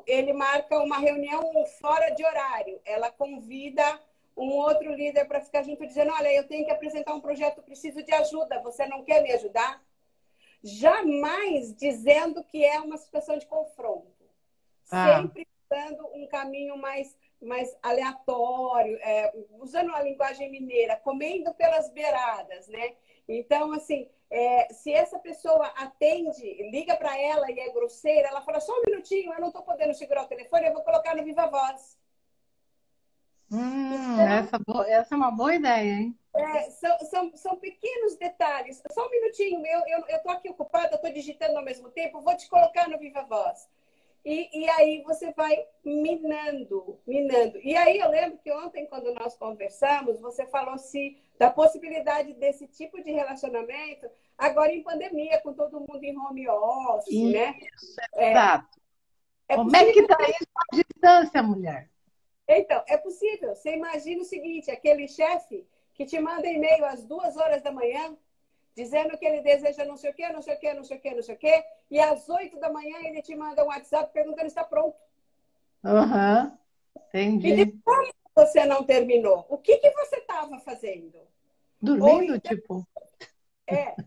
Ele marca uma reunião fora de horário. Ela convida um outro líder para ficar junto, dizendo: olha, eu tenho que apresentar um projeto, preciso de ajuda, você não quer me ajudar? Jamais dizendo que é uma situação de confronto. Ah, Sempre dando um caminho mais aleatório, usando a linguagem mineira, comendo pelas beiradas, né? Então, assim, se essa pessoa atende, liga para ela e é grosseira, ela fala: só um minutinho, eu não estou podendo segurar o telefone, eu vou colocar no Viva Voz. Então, essa é uma boa ideia, hein? são pequenos detalhes. Só um minutinho, eu estou aqui ocupada, estou digitando ao mesmo tempo, vou te colocar no Viva Voz. E aí você vai minando, minando. E aí eu lembro que ontem, quando nós conversamos, você falou-se da possibilidade desse tipo de relacionamento agora em pandemia, com todo mundo em home office, né? Isso, exato. É Como é que possível. está isso à distância, mulher? Então, é possível. Você imagina o seguinte: aquele chefe que te manda e-mail às 2 horas da manhã, dizendo que ele deseja não sei o quê, não sei o quê, não sei o quê, não sei o quê, e às 8 da manhã ele te manda um WhatsApp perguntando se está pronto. Aham, Me diz entendi. como você não terminou. O que que você estava fazendo? Ou Dormindo, então, tipo?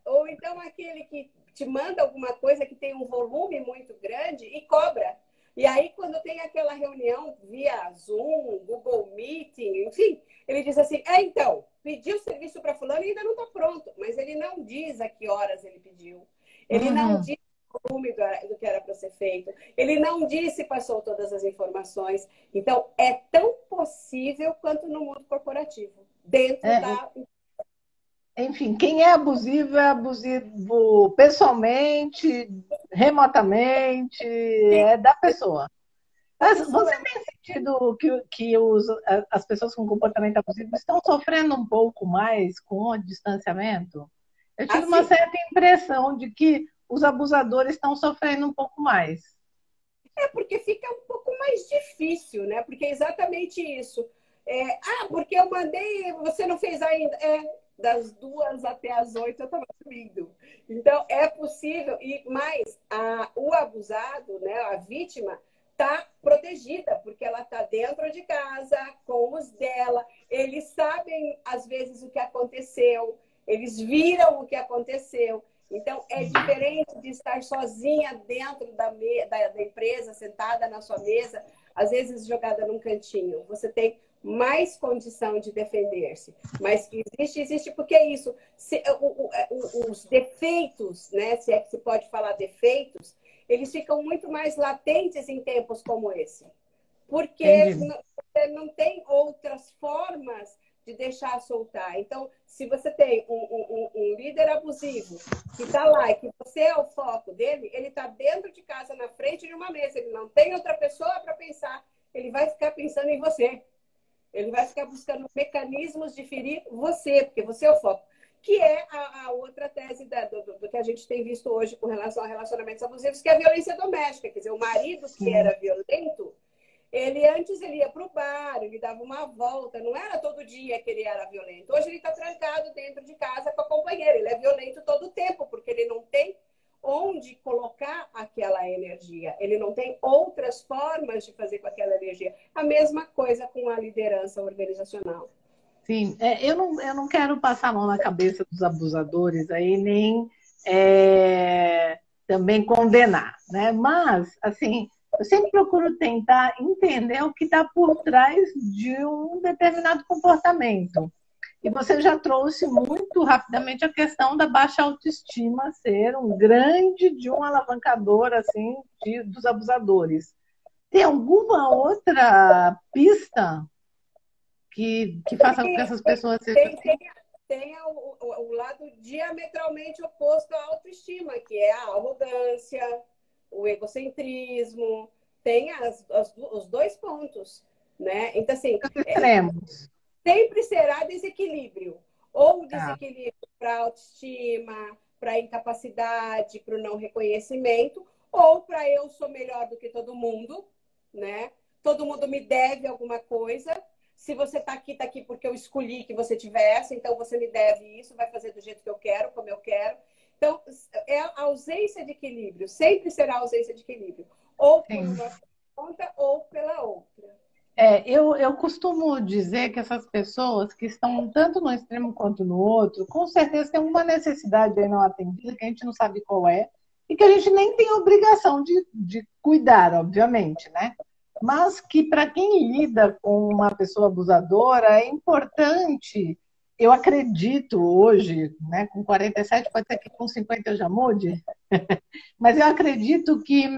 ou então aquele que te manda alguma coisa que tem um volume muito grande e cobra. E aí, quando tem aquela reunião via Zoom, Google Meeting, enfim, ele diz assim: então, pediu serviço para fulano e ainda não está pronto, mas ele não diz a que horas ele pediu. Ele não Uhum. diz o volume do que era para ser feito. Ele não disse se passou todas as informações. Então, é tão possível quanto no mundo corporativo, dentro É, da... enfim, quem é abusivo pessoalmente, remotamente, é da pessoa. A Mas você pessoa tem sentido que as pessoas com comportamento abusivo estão sofrendo um pouco mais com o distanciamento? Eu tive uma assim, certa impressão de que os abusadores estão sofrendo um pouco mais. é porque fica um pouco mais difícil, né? Porque é exatamente isso. Porque eu mandei, você não fez ainda. Das 2 até as 8 eu estava dormindo. Então, é possível, mas o abusado, né, a vítima, está protegida, porque ela está dentro de casa, com os dela. Eles sabem, às vezes, o que aconteceu, eles viram o que aconteceu. Então, é diferente de estar sozinha dentro da empresa, sentada na sua mesa, às vezes jogada num cantinho. Você tem mais condição de defender-se. Mas que existe porque é isso. Os defeitos, né, se é que se pode falar defeitos, eles ficam muito mais latentes em tempos como esse. Porque Entendi. não tem outras formas de deixar soltar. Então, se você tem um líder abusivo que está lá e que você é o foco dele, ele está dentro de casa, na frente de uma mesa, ele não tem outra pessoa para pensar, ele vai ficar pensando em você. Ele vai ficar buscando mecanismos de ferir você, porque você é o foco. Que é a outra tese do que a gente tem visto hoje com relação a relacionamentos abusivos, que é a violência doméstica. Quer dizer, o marido que Sim. era violento, ele ia para o bar, ele dava uma volta, não era todo dia que ele era violento. Hoje ele está trancado dentro de casa com a companheira. Ele é violento todo o tempo, porque ele não tem onde colocar aquela energia. Ele não tem outras formas de fazer com aquela energia. A mesma coisa com a liderança organizacional. Sim, eu não quero passar a mão na cabeça dos abusadores aí, nem também condenar, né? Mas, assim, eu sempre procuro tentar entender o que está por trás de um determinado comportamento. E você já trouxe muito rapidamente a questão da baixa autoestima ser um grande de um alavancador assim dos abusadores. Tem alguma outra pista que faça com que essas pessoas sejam Tem, assim? tem, tem o lado diametralmente oposto à autoestima, que é a arrogância, o egocentrismo. Tem os dois pontos, né? Então, assim, Extremos. sempre será desequilíbrio. Ou Tá. desequilíbrio para a autoestima, para a incapacidade, para o não reconhecimento, ou para eu sou melhor do que todo mundo, né? Todo mundo me deve alguma coisa. Se você está aqui porque eu escolhi que você tivesse, então você me deve isso, vai fazer do jeito que eu quero, como eu quero. Então, é a ausência de equilíbrio, sempre será a ausência de equilíbrio. Ou por Sim. uma conta ou pela outra. Eu costumo dizer que essas pessoas que estão tanto no extremo quanto no outro, com certeza tem uma necessidade aí não atendida, que a gente não sabe qual é, e que a gente nem tem obrigação de cuidar, obviamente, né? Mas que para quem lida com uma pessoa abusadora é importante, eu acredito hoje, né, com 47, pode ser que com 50 eu já mude, mas eu acredito que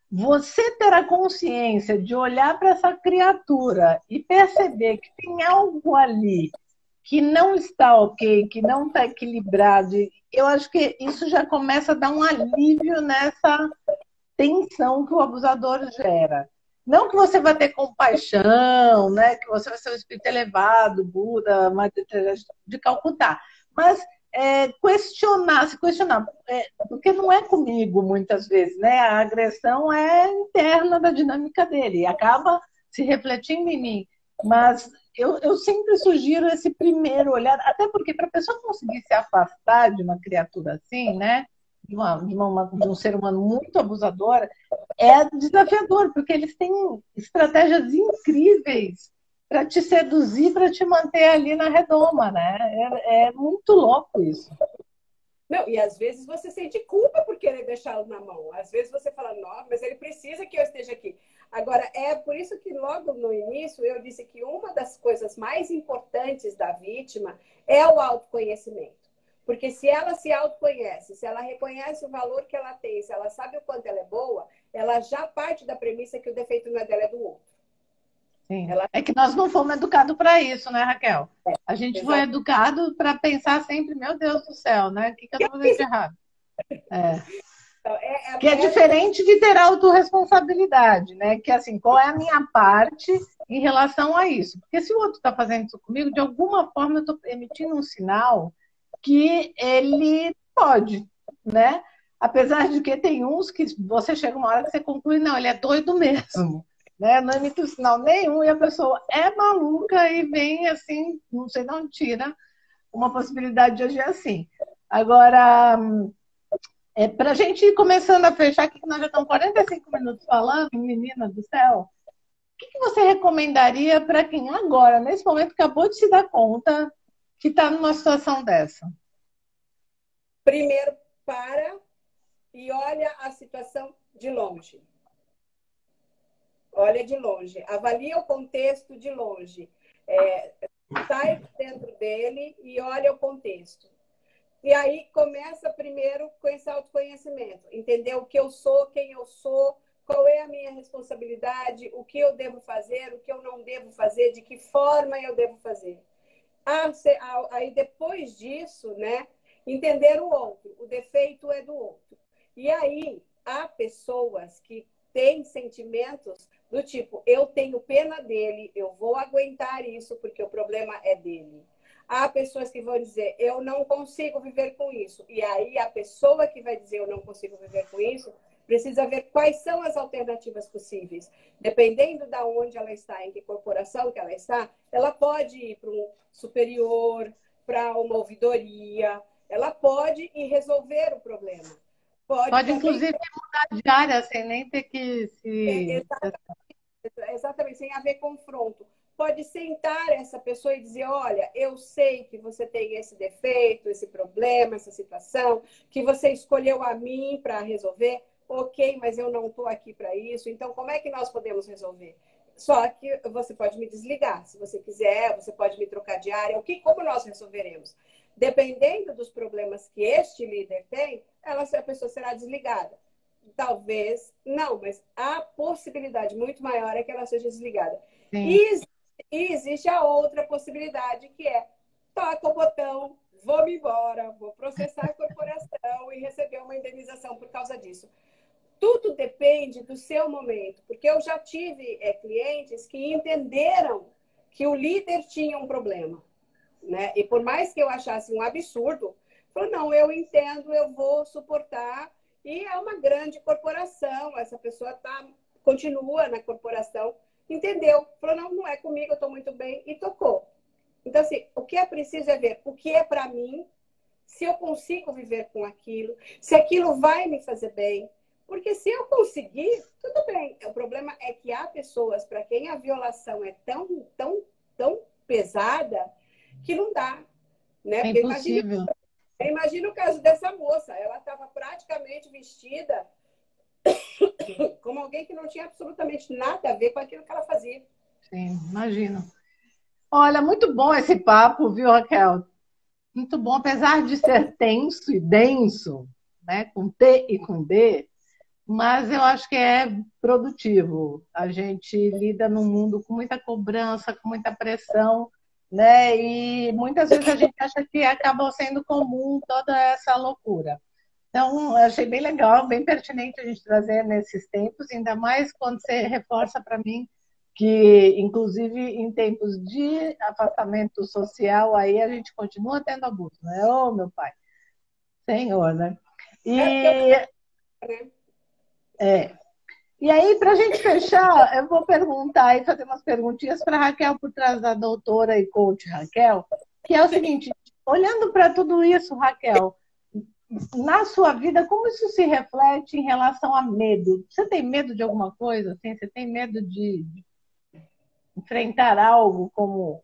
você ter a consciência de olhar para essa criatura e perceber que tem algo ali que não está ok, que não está equilibrado, eu acho que isso já começa a dar um alívio nessa tensão que o abusador gera. Não que você vai ter compaixão, né? Que você vai ser um espírito elevado, Buda, Madre Teresa de Calcutá, mas se questionar, porque não é comigo muitas vezes, né? A agressão é interna da dinâmica dele, e acaba se refletindo em mim. Mas eu sempre sugiro esse primeiro olhar, até porque para a pessoa conseguir se afastar de uma criatura assim, né? De um ser humano muito abusador, é desafiador, porque eles têm estratégias incríveis para te seduzir, para te manter ali na redoma, né? É muito louco isso. Não, e às vezes você sente culpa por querer deixá-lo na mão. Às vezes você fala, não, mas ele precisa que eu esteja aqui. Agora, é por isso que logo no início eu disse que uma das coisas mais importantes da vítima é o autoconhecimento. Porque se ela se autoconhece, se ela reconhece o valor que ela tem, se ela sabe o quanto ela é boa, ela já parte da premissa que o defeito não é dela, é do outro. Sim. Ela... É que nós não fomos educados para isso, né, Raquel? A gente foi Exato. educado para pensar sempre, meu Deus do céu, né? O que eu estou fazendo de errado? É. Então, Que é diferente de ter autorresponsabilidade, né? Que assim, qual é a minha parte em relação a isso? Porque se o outro está fazendo isso comigo, de alguma forma eu estou emitindo um sinal que ele pode, né? Apesar de que tem uns que você chega uma hora que você conclui, não, ele é doido mesmo, né? Não emite sinal nenhum e a pessoa é maluca e vem assim, não sei de onde tira uma possibilidade de agir assim. Agora, para a gente ir começando a fechar aqui, que nós já estamos 45 minutos falando, menina do céu, o que você recomendaria para quem agora, nesse momento, acabou de se dar conta que está numa situação dessa? Primeiro, para e olha a situação de longe. Olha de longe, avalia o contexto de longe. Sai dentro dele e olha o contexto. E aí começa primeiro com esse autoconhecimento. Entender o que eu sou, quem eu sou, qual é a minha responsabilidade, o que eu devo fazer, o que eu não devo fazer, de que forma eu devo fazer. Aí depois disso, né, entender o outro. O defeito é do outro. E aí há pessoas que têm sentimentos do tipo, eu tenho pena dele, eu vou aguentar isso porque o problema é dele. Há pessoas que vão dizer, eu não consigo viver com isso. E aí a pessoa que vai dizer, eu não consigo viver com isso, precisa ver quais são as alternativas possíveis. Dependendo de onde ela está, em que corporação que ela está, ela pode ir para um superior, para uma ouvidoria, ela pode ir resolver o problema. Pode, Também... inclusive, mudar de área sem nem ter que se... Exatamente, sem haver confronto. Pode sentar essa pessoa e dizer, olha, eu sei que você tem esse defeito, esse problema, essa situação, que você escolheu a mim para resolver, ok, mas eu não estou aqui para isso, então como é que nós podemos resolver? Só que você pode me desligar, se você quiser, você pode me trocar de área, como nós resolveremos? Dependendo dos problemas que este líder tem, a pessoa será desligada. Talvez não, mas a possibilidade muito maior é que ela seja desligada. E existe a outra possibilidade, que é toca o botão, vou-me embora, vou processar a corporação e receber uma indenização por causa disso. Tudo depende do seu momento, porque eu já tive clientes que entenderam que o líder tinha um problema, né? E por mais que eu achasse um absurdo, falou, não, eu entendo, eu vou suportar. E é uma grande corporação, essa pessoa continua na corporação, entendeu? Falou, não, não é comigo, eu estou muito bem, e tocou. Então, assim, o que é preciso é ver o que é para mim, se eu consigo viver com aquilo, se aquilo vai me fazer bem. Porque se eu conseguir, tudo bem. O problema é que há pessoas para quem a violação é tão pesada que não dá. Né? É impossível. Imagina o caso dessa moça. Ela estava praticamente vestida como alguém que não tinha absolutamente nada a ver com aquilo que ela fazia. Sim, imagino. Olha, muito bom esse papo, viu, Raquel? Muito bom, apesar de ser tenso e denso, né, com T e com D, mas eu acho que é produtivo. A gente lida num mundo com muita cobrança, com muita pressão, né? E muitas vezes a gente acha que acaba sendo comum toda essa loucura. Então, eu achei bem legal, bem pertinente a gente trazer nesses tempos, ainda mais quando você reforça para mim que, inclusive, em tempos de afastamento social, aí a gente continua tendo abuso, né? Ô, meu pai, senhor, né? E, e aí, para a gente fechar, eu vou perguntar e fazer umas perguntinhas para a Raquel, por trás da doutora e coach Raquel, que é o seguinte, olhando para tudo isso, Raquel, na sua vida, como isso se reflete em relação a medo? Você tem medo de alguma coisa? Assim? Você tem medo de enfrentar algo como...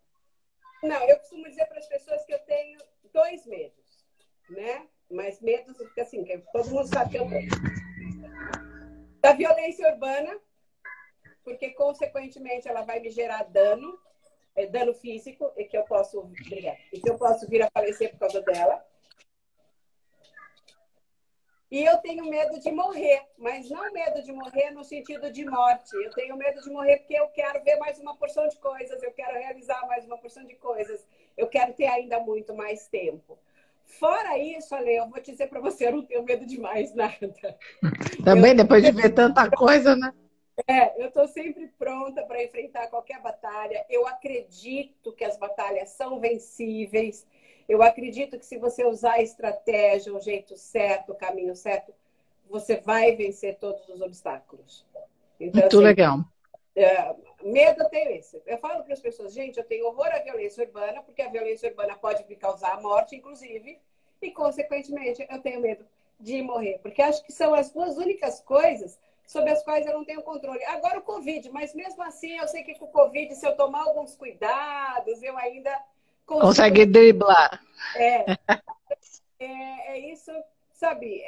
Não, eu costumo dizer para as pessoas que eu tenho dois medos, né? Mas medo, fica assim, que todo mundo sabe que eu tenho. Da violência urbana, porque, consequentemente, ela vai me gerar dano, dano físico, e que eu posso, obrigada, e que eu posso vir a falecer por causa dela. E eu tenho medo de morrer, mas não medo de morrer no sentido de morte. Eu tenho medo de morrer porque eu quero ver mais uma porção de coisas, eu quero realizar mais uma porção de coisas, eu quero ter ainda muito mais tempo. Fora isso, Ale, eu vou dizer para você, eu não tenho medo de mais nada. Também, depois de ver tanta coisa, né? Eu estou sempre pronta para enfrentar qualquer batalha. Eu acredito que as batalhas são vencíveis. Eu acredito que se você usar a estratégia, o jeito certo, o caminho certo, você vai vencer todos os obstáculos. Então, Muito assim, legal. medo eu tenho esse. Eu falo para as pessoas, gente, eu tenho horror à violência urbana, porque a violência urbana pode me causar a morte, inclusive, e, consequentemente, eu tenho medo de morrer, porque acho que são as duas únicas coisas sobre as quais eu não tenho controle. Agora o Covid, mas mesmo assim eu sei que com o Covid, se eu tomar alguns cuidados, eu ainda consigo. Consegue driblar. É, isso, sabe?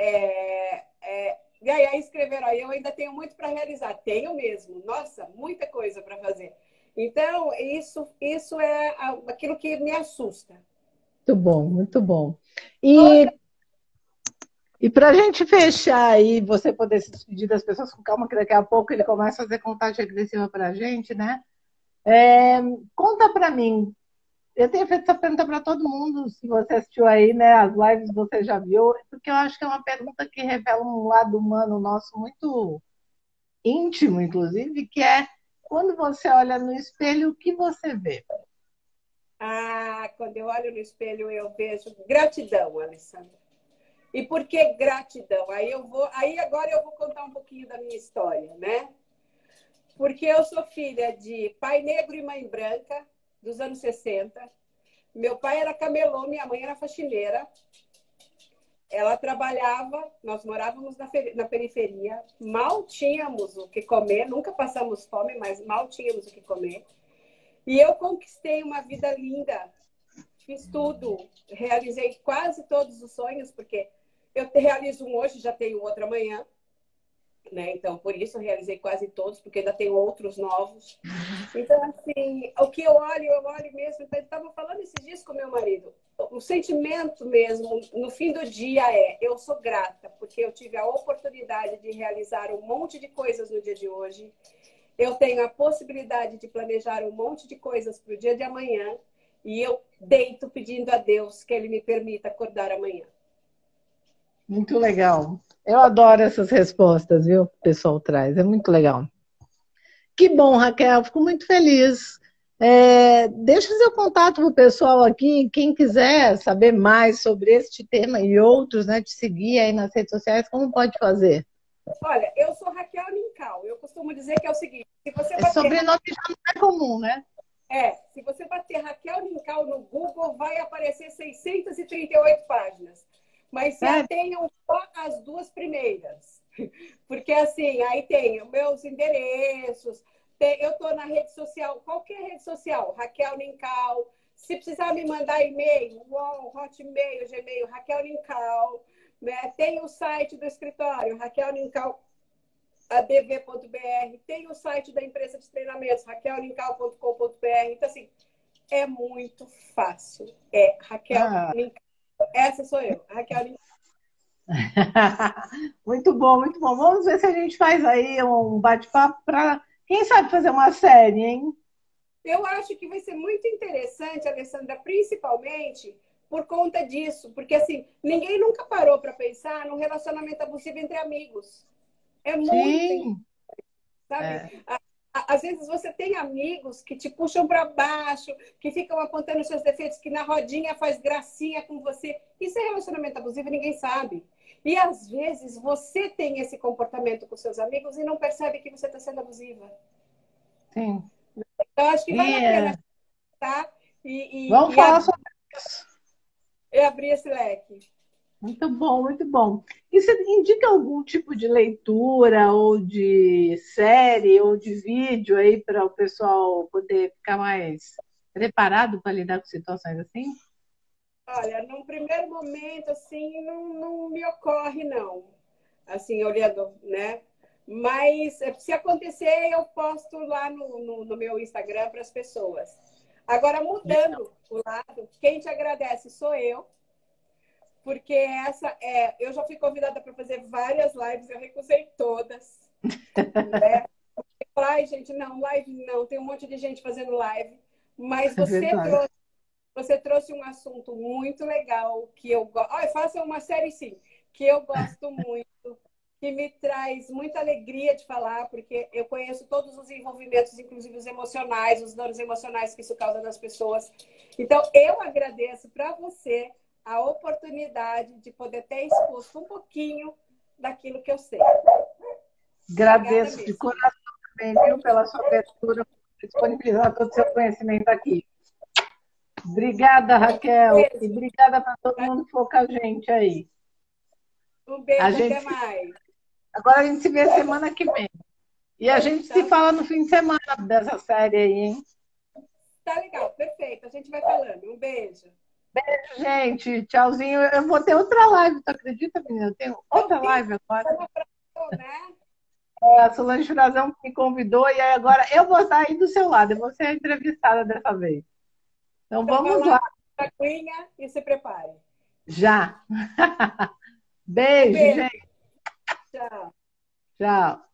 E aí escreveram, aí eu ainda tenho muito para realizar. Tenho mesmo, nossa, muita coisa para fazer. Então, isso é aquilo que me assusta. Muito bom, muito bom. Outra, E para a gente fechar e você poder se despedir das pessoas com calma, que daqui a pouco ele começa a fazer contagem agressiva para a gente, né? Conta para mim. Eu tenho feito essa pergunta para todo mundo, se você assistiu aí, né? As lives você já viu, porque eu acho que é uma pergunta que revela um lado humano nosso muito íntimo, inclusive, que é quando você olha no espelho, o que você vê? quando eu olho no espelho, eu vejo gratidão, Alessandra. E por que gratidão? Aí agora eu vou contar um pouquinho da minha história, né? Porque eu sou filha de pai negro e mãe branca, dos anos 60. Meu pai era camelô, minha mãe era faxineira. Ela trabalhava, nós morávamos na periferia, mal tínhamos o que comer, nunca passamos fome, mas mal tínhamos o que comer. E eu conquistei uma vida linda, fiz tudo, realizei quase todos os sonhos, porque eu realizo um hoje, já tenho outro amanhã, né? Então, por isso eu realizei quase todos, porque ainda tenho outros novos. Então, assim, o que eu olho mesmo. Então, eu estava falando esses dias com meu marido. O sentimento mesmo, no fim do dia, eu sou grata, porque eu tive a oportunidade de realizar um monte de coisas no dia de hoje. Eu tenho a possibilidade de planejar um monte de coisas para o dia de amanhã. E eu deito pedindo a Deus que Ele me permita acordar amanhã. Muito legal. Eu adoro essas respostas, viu? Que o pessoal traz. É muito legal. Que bom, Raquel. Fico muito feliz. Deixa seu contato para o pessoal aqui. Quem quiser saber mais sobre este tema e outros, né? Te seguir aí nas redes sociais, como pode fazer? Olha, eu sou Raquel Nincal. Eu costumo dizer que é o seguinte: se você Esse bater, sobrenome já não é comum, né? se você bater Raquel Nincal no Google, vai aparecer 638 páginas. Mas se É, atenham só as duas primeiras. Porque assim, aí tem os meus endereços, eu estou na rede social, qualquer rede social, Raquel Nincal. Se precisar me mandar e-mail, UOL, Hotmail, Gmail, Raquel Nincal. Né? Tem o site do escritório, raquelnincal.com.br, tem o site da empresa de treinamentos, raquelnincal.com.br. Então, assim, é muito fácil. Raquel Nincal. Essa sou eu, Raquel Nincal. Muito bom, muito bom. Vamos ver se a gente faz aí um bate-papo para, quem sabe, fazer uma série, hein? Eu acho que vai ser muito interessante, Alessandra, principalmente por conta disso, porque assim, ninguém nunca parou para pensar num relacionamento abusivo entre amigos. É muito, Sim. sabe? Às vezes você tem amigos que te puxam para baixo, que ficam apontando os seus defeitos, que na rodinha faz gracinha com você. Isso é relacionamento abusivo e ninguém sabe. E às vezes você tem esse comportamento com seus amigos e não percebe que você está sendo abusiva. Sim. Então, acho que vale a pena, E tá? vamos falar sobre isso. E abrir esse leque. Muito bom, muito bom. E você indica algum tipo de leitura, ou de série, ou de vídeo aí para o pessoal poder ficar mais preparado para lidar com situações assim? Olha, num primeiro momento, assim, não me ocorre, não. Assim, olhando, né? Mas se acontecer, eu posto lá no meu Instagram para as pessoas. Agora, mudando o lado, quem te agradece sou eu, porque eu já fui convidada para fazer várias lives, eu recusei todas, né? Ai, gente, não, live não, tem um monte de gente fazendo live, mas É verdade. você trouxe um assunto muito legal que eu gosto. Olha, faça uma série sim, que eu gosto muito, que me traz muita alegria de falar, porque eu conheço todos os envolvimentos, inclusive os emocionais, os danos emocionais que isso causa nas pessoas. Então, eu agradeço para você a oportunidade de poder ter exposto um pouquinho daquilo que eu sei. Obrigada Agradeço de mesmo. coração também, viu, pela sua abertura, por disponibilizar todo o seu conhecimento aqui. Obrigada, Um Raquel, e beijo. obrigada para todo mundo que for com a gente aí. Um A beijo, até gente, mais. agora a gente se vê semana que vem. E a gente se Tá bom. fala no fim de semana dessa série aí, hein? Tá legal, perfeito. A gente vai falando. Um beijo. Gente, tchauzinho. Eu vou ter outra live, tu acredita, menina? Eu tenho Eu outra vi, live agora. né? A Solange Frazão me convidou e aí agora eu vou estar aí do seu lado. Eu vou ser a entrevistada dessa vez. Então Então vai vamos lá, lá, com a aguinha e se prepare. já. Um Beijo, beijo. gente. Tchau. Tchau.